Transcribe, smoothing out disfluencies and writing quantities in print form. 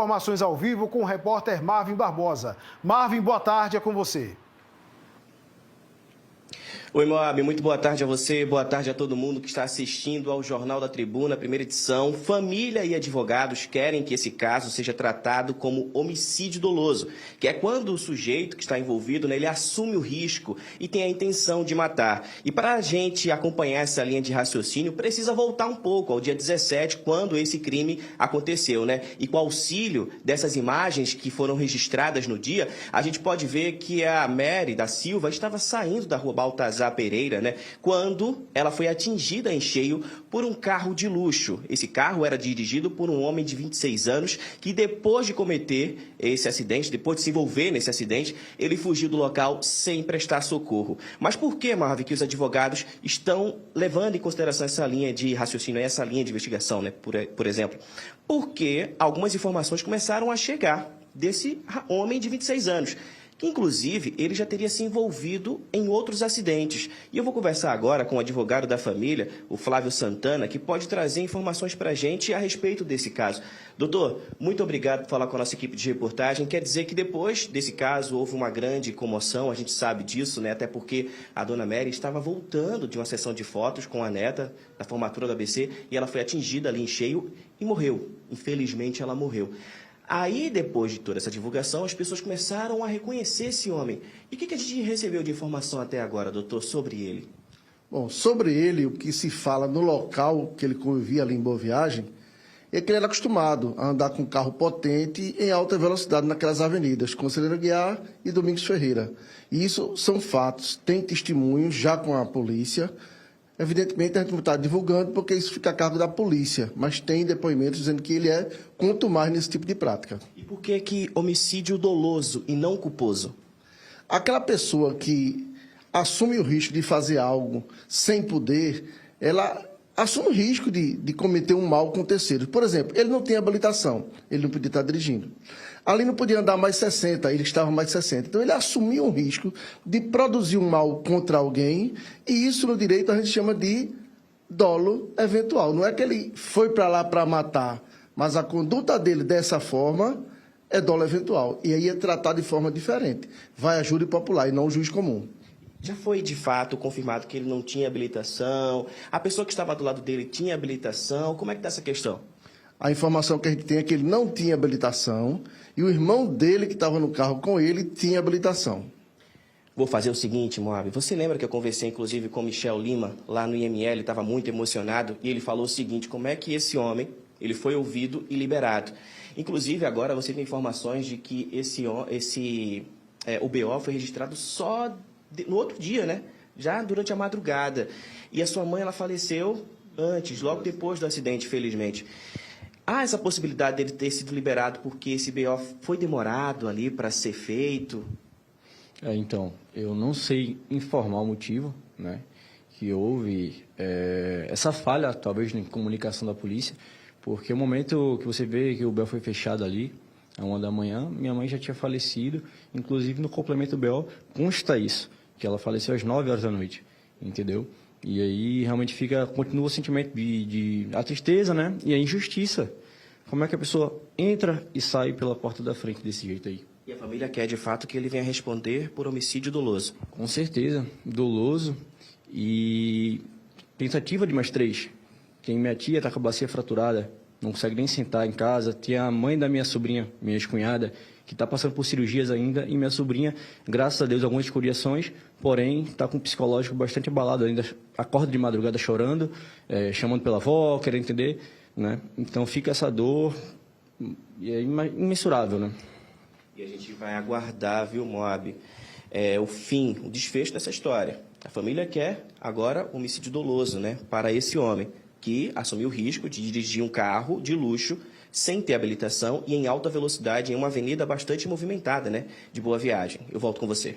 Informações ao vivo com o repórter Marvin Barbosa. Marvin, boa tarde, é com você. Oi, Moab, muito boa tarde a você, boa tarde a todo mundo que está assistindo ao Jornal da Tribuna, primeira edição. Família e advogados querem que esse caso seja tratado como homicídio doloso, que é quando o sujeito que está envolvido, ele assume o risco e tem a intenção de matar. E para a gente acompanhar essa linha de raciocínio, precisa voltar um pouco ao dia 17, quando esse crime aconteceu, E com o auxílio dessas imagens que foram registradas no dia, a gente pode ver que a Mary da Silva estava saindo da rua Baltazar Pereira, quando ela foi atingida em cheio por um carro de luxo. Esse carro era dirigido por um homem de 26 anos que, depois de cometer esse acidente, depois de se envolver nesse acidente, ele fugiu do local sem prestar socorro. Mas por que, Marvin, que os advogados estão levando em consideração essa linha de raciocínio, essa linha de investigação, por exemplo? Porque algumas informações começaram a chegar desse homem de 26 anos, que, inclusive, ele já teria se envolvido em outros acidentes. E eu vou conversar agora com o advogado da família, o Flávio Santana, que pode trazer informações para a gente a respeito desse caso. Doutor, muito obrigado por falar com a nossa equipe de reportagem. Quer dizer que depois desse caso houve uma grande comoção, a gente sabe disso, Até porque a dona Mary estava voltando de uma sessão de fotos com a neta da formatura do ABC e ela foi atingida ali em cheio e morreu. Infelizmente, ela morreu. Aí, depois de toda essa divulgação, as pessoas começaram a reconhecer esse homem. E o que a gente recebeu de informação até agora, doutor, sobre ele? Bom, sobre ele, o que se fala no local que ele convivia ali em Boa Viagem, é que ele era acostumado a andar com um carro potente em alta velocidade naquelas avenidas, Conselheiro Aguiar e Domingos Ferreira. E isso são fatos, tem testemunhos já com a polícia. Evidentemente, a gente não está divulgando porque isso fica a cargo da polícia, mas tem depoimentos dizendo que ele é contumaz nesse tipo de prática. E por que homicídio doloso e não culposo? Aquela pessoa que assume o risco de fazer algo sem poder, ela assume o risco de cometer um mal com terceiros. Por exemplo, ele não tem habilitação, ele não podia estar dirigindo. Ali não podia andar mais 60, ele estava mais 60. Então, ele assumiu um risco de produzir um mal contra alguém, e isso no direito a gente chama de dolo eventual. Não é que ele foi para lá para matar, mas a conduta dele dessa forma é dolo eventual. E aí é tratado de forma diferente. Vai a júri popular e não o juiz comum. Já foi, de fato, confirmado que ele não tinha habilitação? A pessoa que estava do lado dele tinha habilitação? Como é que está essa questão? A informação que a gente tem é que ele não tinha habilitação e o irmão dele, que estava no carro com ele, tinha habilitação. Vou fazer o seguinte, Moab. Você lembra que eu conversei, inclusive, com o Michel Lima, lá no IML, ele estava muito emocionado, e ele falou o seguinte, como é que esse homem ele foi ouvido e liberado. Inclusive, agora você tem informações de que o BO foi registrado só no outro dia, Já durante a madrugada. E a sua mãe, ela faleceu antes, logo depois do acidente, felizmente. Há essa possibilidade dele ter sido liberado porque esse BO foi demorado ali para ser feito? Então, eu não sei informar o motivo, que houve essa falha, talvez, na comunicação da polícia, porque o momento que você vê que o BO foi fechado ali, à 1 da manhã, minha mãe já tinha falecido, inclusive no complemento do BO consta isso, que ela faleceu às 9 horas da noite, entendeu? E aí realmente continua o sentimento a tristeza, e a injustiça. Como é que a pessoa entra e sai pela porta da frente desse jeito aí? E a família quer, de fato, que ele venha responder por homicídio doloso? Com certeza, doloso e tentativa de mais 3. Tem minha tia, está com a bacia fraturada, não consegue nem sentar em casa. Tem a mãe da minha sobrinha, minha ex-cunhada, que está passando por cirurgias ainda, e minha sobrinha, graças a Deus, algumas escoriações, porém, está com um psicológico bastante abalado ainda, acorda de madrugada chorando, chamando pela avó, querendo entender, Então fica essa dor, e é imensurável, E a gente vai aguardar, viu, Moab, o desfecho dessa história. A família quer, agora, homicídio doloso, para esse homem, que assumiu o risco de dirigir um carro de luxo sem ter habilitação e em alta velocidade em uma avenida bastante movimentada, de Boa Viagem. Eu volto com você.